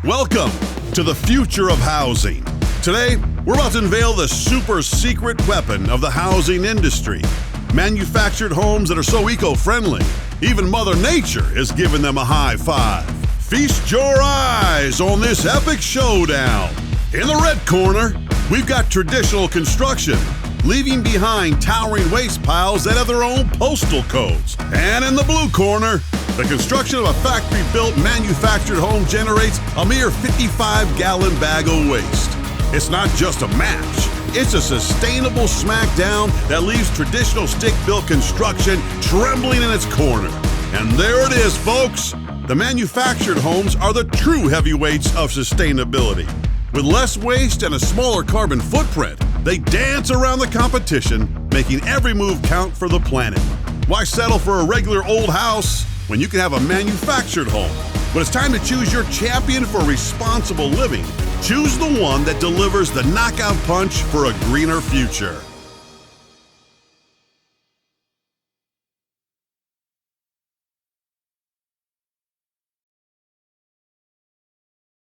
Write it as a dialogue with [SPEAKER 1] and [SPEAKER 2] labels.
[SPEAKER 1] Welcome to the future of housing. Today, we're about to unveil the super secret weapon of the housing industry. Manufactured homes that are so eco-friendly, even Mother Nature is giving them a high five. Feast your eyes on this epic showdown. In the red corner, we've got traditional construction, leaving behind towering waste piles that have their own postal codes. And in the blue corner, the construction of a factory-built manufactured home generates a mere 55-gallon bag of waste. It's not just a match, it's a sustainable smackdown that leaves traditional stick-built construction trembling in its corner. And there it is, folks. The manufactured homes are the true heavyweights of sustainability. With less waste and a smaller carbon footprint, they dance around the competition, making every move count for the planet. Why settle for a regular old house when you can have a manufactured home? When it's time to choose your champion for responsible living, choose the one that delivers the knockout punch for a greener future.